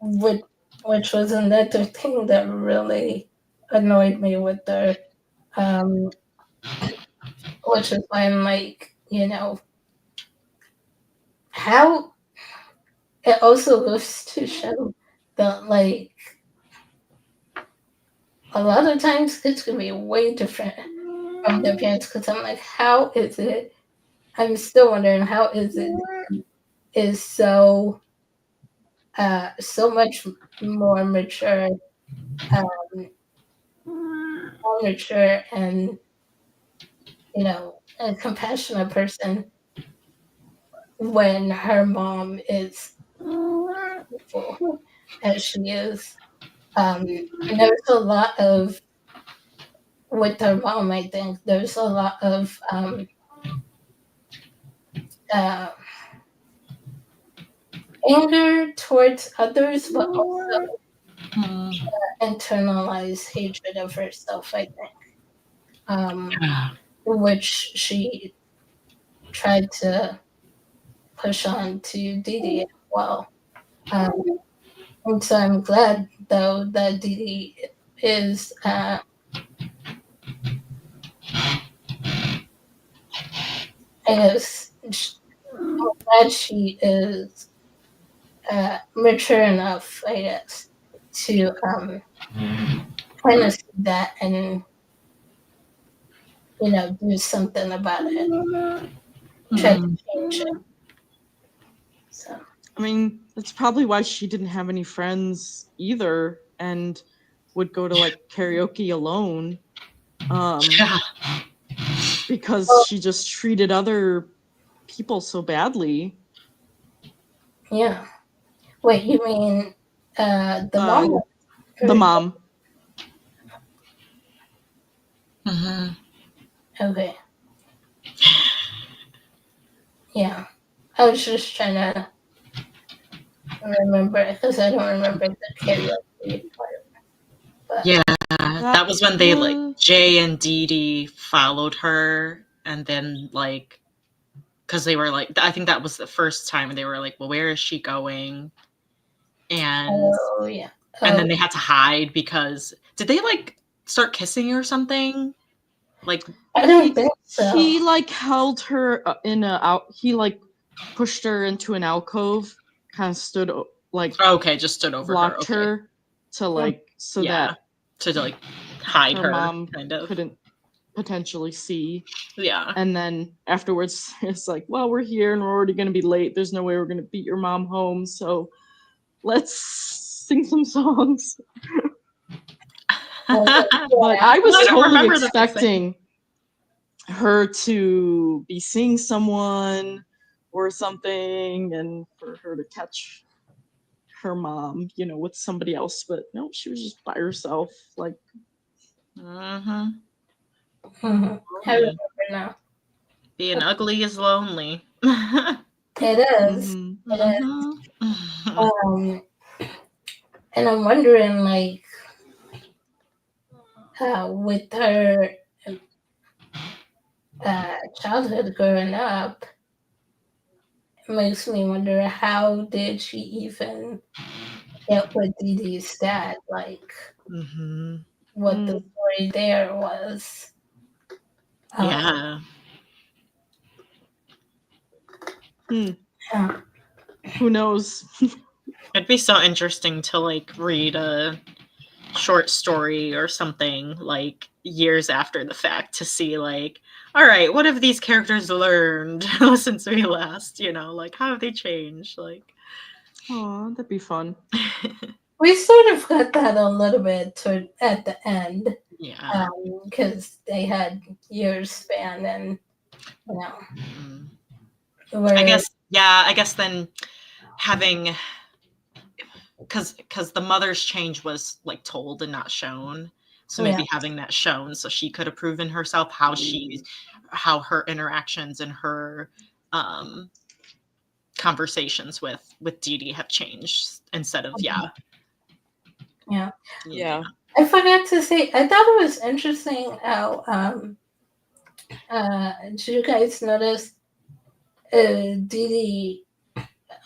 which was another thing that really annoyed me with her, um, which is why I'm like, how it also goes to show that like a lot of times kids can be way different from their parents, because I'm like, how is it? I'm still wondering how is so much more mature, um, more mature, and a compassionate person when her mom is beautiful as she is. And there's a lot of with her mom. I think there's a lot of uh, anger towards others, but also internalized hatred of herself, I think, which she tried to push on to Dee Dee as well. And so I'm glad, though, that Dee Dee is, I guess, I'm glad she is mature enough, I guess, to kind of see that and, do something about it. tried to change it. So I mean, that's probably why she didn't have any friends either, and would go to like karaoke alone. Yeah. Because she just treated other people so badly. yeah. Wait, you mean the mom? The mom. Mm-hmm. Okay. Yeah. I was just trying to remember because I don't remember the karaoke part. But Yeah, that was when they like Jay and Dee Dee followed her, and then like, because they were like, I think that was the first time they were like, well, where is she going? And yeah. and then they had to hide because did they like start kissing or something? Like I don't think so. He like held her in he like pushed her into an alcove, kind of stood like just stood over blocked her, her to like that to like hide her mom kind of couldn't potentially see. Yeah. And then afterwards it's like, well, we're here and we're already going to be late. There's no way we're going to beat your mom home, so let's sing some songs. But I was totally expecting her to be seeing someone or something, and for her to catch her mom, with somebody else. But no, she was just by herself. Like, I remember now. Being ugly is lonely. It is. Mm-hmm. It is. And I'm wondering, like, with her childhood growing up, it makes me wonder how did she even get with Dee Dee's dad? Like, what the story there was. Yeah. Yeah. Who knows? It'd be so interesting to like read a short story or something like years after the fact to see like, all right, what have these characters learned since we last, like how have they changed? Like, oh, that'd be fun. We sort of got that a little bit at the end. Yeah. Because they had years span and, I guess then having, because the mother's change was like told and not shown, so maybe having that shown so she could have proven herself how her interactions and her conversations with Dee Dee have changed instead of Yeah. I forgot to say, I thought it was interesting how did you guys notice Dee Dee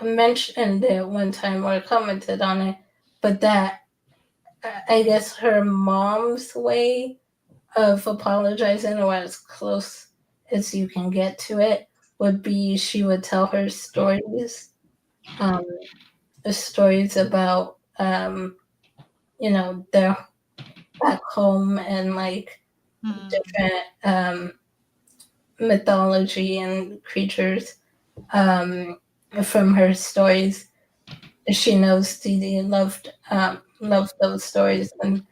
mentioned it one time or commented on it, but that I guess her mom's way of apologizing, or as close as you can get to it, would be she would tell her stories, stories about their back home and like different mythology and creatures from her stories. She knows Dee Dee loved those stories, and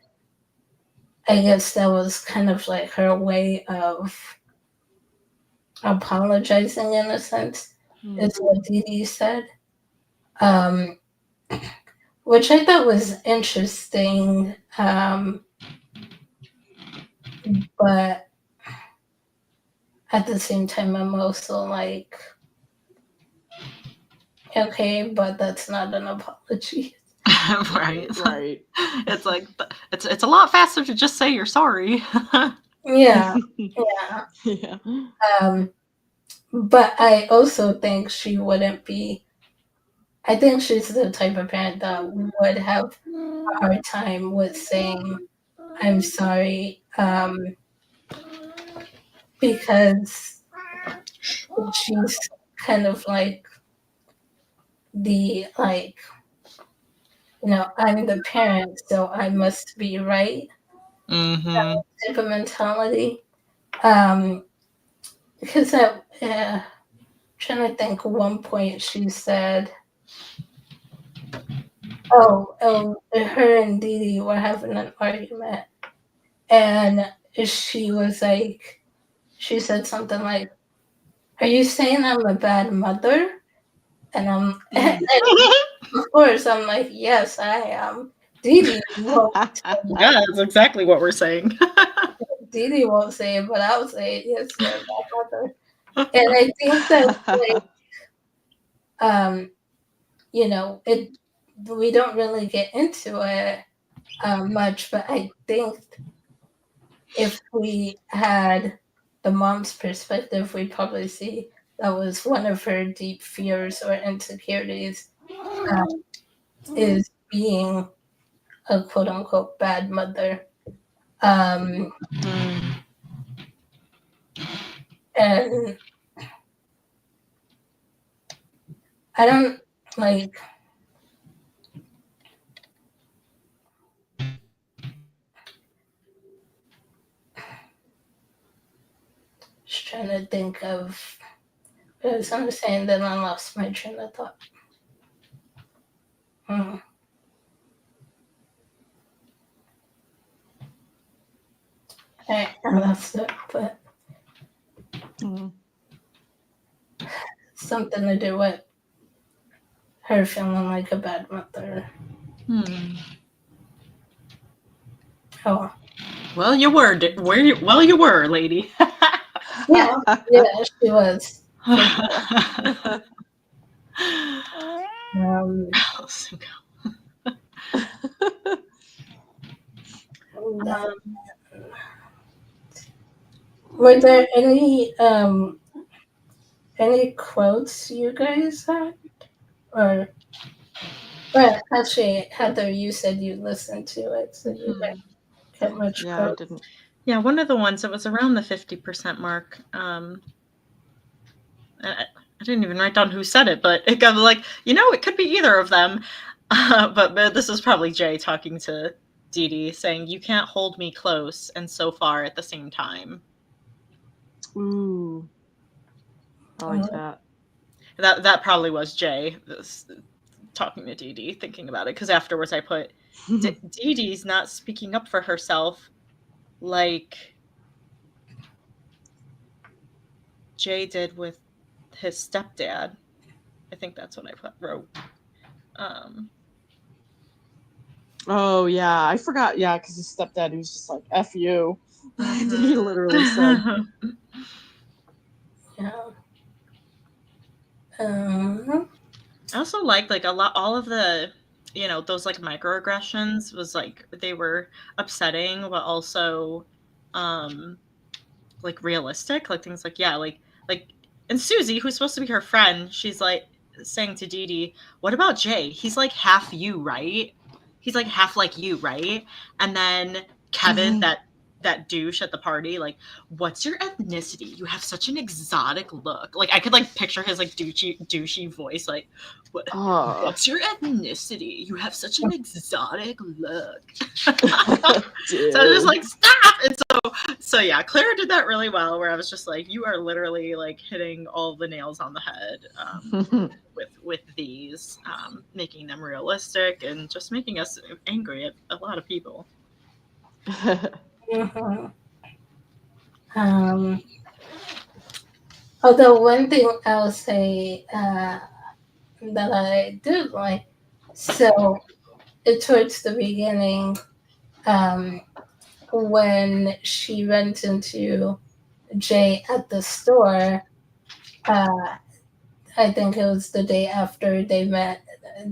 I guess that was kind of like her way of apologizing in a sense, is what Dee Dee said. Which I thought was interesting. But at the same time, I'm also like, okay, but that's not an apology. Right. It's like it's a lot faster to just say you're sorry. Yeah. But I also think she wouldn't be. I think she's the type of parent that would have a hard time with saying I'm sorry, because she's kind of like I'm the parent, so I must be right. Type of mentality. Because trying to think. At one point, she said, "Oh, her and Dee Dee were having an argument," and she was like, she said something like, "Are you saying I'm a bad mother?" And and of course, I'm like, "Yes, I am." Dee Dee won't say Yeah, that's exactly what we're saying. Dee Dee won't say it, but I'll say it. Yes, you're a bad mother. And I think that, like, we don't really get into it much, but I think if we had the mom's perspective, we'd probably see that was one of her deep fears or insecurities, is being a quote unquote bad mother. And I don't like. Just trying to think of what I was going to say, and then I lost my train of thought. I lost it, but something to do with her feeling like a bad mother. Oh. Well, you were, lady. Yeah, she was. Were there any quotes you guys had? Or, well, actually, Heather, you said you listened to it, so you didn't get much quotes. I didn't. Yeah, one of the ones that was around the 50% mark. I didn't even write down who said it, but it got like, it could be either of them. But this is probably Jay talking to Dee Dee, saying, "You can't hold me close and so far at the same time." Ooh, I like that. That probably was Jay talking to Dee Dee, thinking about it, because afterwards I put, Dee Dee's not speaking up for herself like Jay did with his stepdad. I think that's what I wrote. Oh yeah, I forgot. Yeah, because his stepdad, he was just like "F you." He literally said. Yeah. I also liked all of the, those like microaggressions was like they were upsetting, but also like realistic, like things like, and Susie, who's supposed to be her friend, she's like saying to Dee Dee, "What about Jay? He's like half you, right? He's like half like you, right?" And then Kevin, that douche at the party, like, "What's your ethnicity? You have such an exotic look." Like, I could like picture his like douchey voice, like, "What's your ethnicity? You have such an exotic look." So I was just like, "Stop!" And so yeah, Claire did that really well, where I was just like, you are literally like hitting all the nails on the head with these, making them realistic and just making us angry at a lot of people. Although one thing I'll say that I did like, so towards the beginning, when she went into Jay at the store, I think it was the day after they met,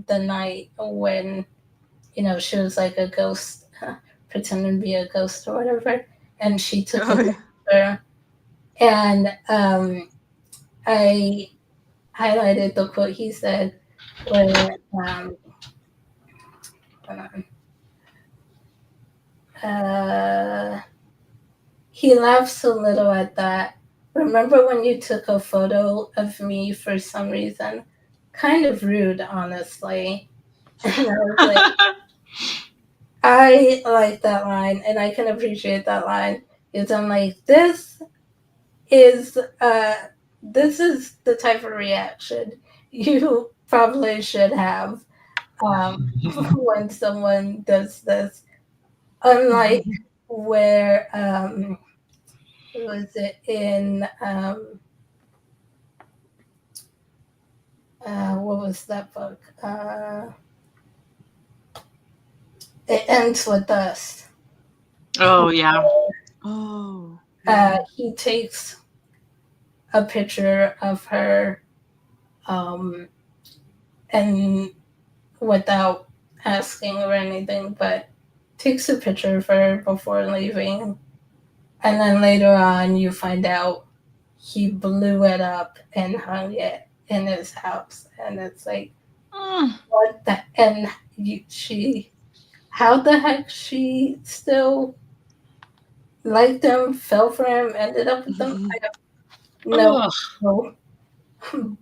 the night when, she was like a ghost, pretending to be a ghost or whatever, and she took a picture. And I highlighted the quote he said, where he laughs a little at that. "Remember when you took a photo of me for some reason? Kind of rude, honestly." And I was like, I like that line, and I can appreciate that line, because I'm like, this is this is the type of reaction you probably should have when someone does this. Unlike where was it in what was that book? It Ends With Us. Oh yeah. Oh. He takes a picture of her and without asking or anything, but takes a picture of her before leaving. And then later on, you find out he blew it up and hung it in his house. And it's like, what the? And how the heck she still liked him, fell for him, ended up with him? I don't know.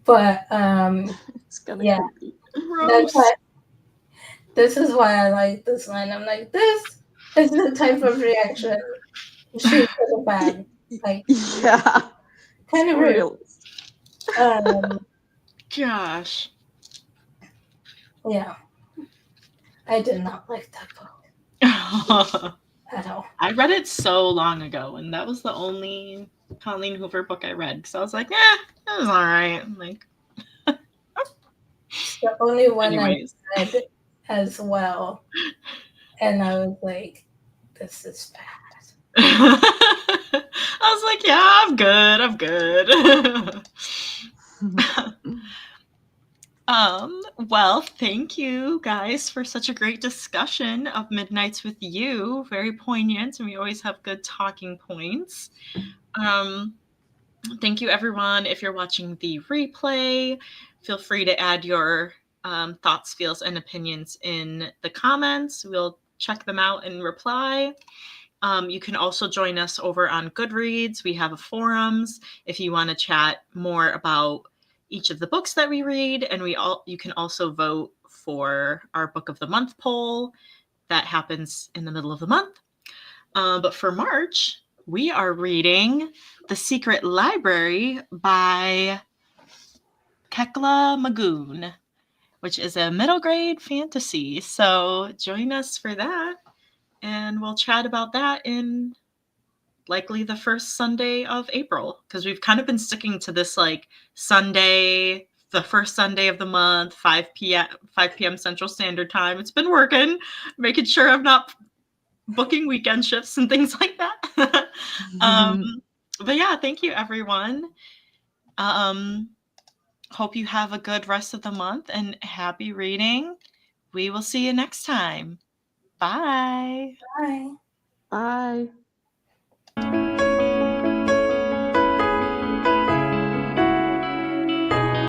But It's kind of yeah, creepy. that's why. This is why I like this line. I'm like, this is the type of reaction she could have had. Like, yeah, kind of rude. Gosh. Yeah, I did not like that book at all. I read it so long ago, and that was the only Colleen Hoover book I read. So I was like, it was all right. I'm like, it's the only one anyways. I read as well, and I was like, this is bad. I was like, yeah, I'm good. Well, thank you guys for such a great discussion of Midnights with You. Very poignant, and we always have good talking points. Thank you, everyone. If you're watching the replay, feel free to add your thoughts, feels, and opinions in the comments. We'll check them out and reply. You can also join us over on Goodreads. We have forums if you want to chat more about each of the books that we read, and you can also vote for our Book of the Month poll that happens in the middle of the month. But for March, we are reading The Secret Library by Kekla Magoon, which is a middle grade fantasy. So join us for that, and we'll chat about that in likely the first Sunday of April, because we've kind of been sticking to this like Sunday, the first Sunday of the month, 5 p.m. Central Standard Time. It's been working, making sure I'm not booking weekend shifts and things like that. But yeah, thank you, everyone. Hope you have a good rest of the month and happy reading. We will see you next time. Bye. Bye. Bye.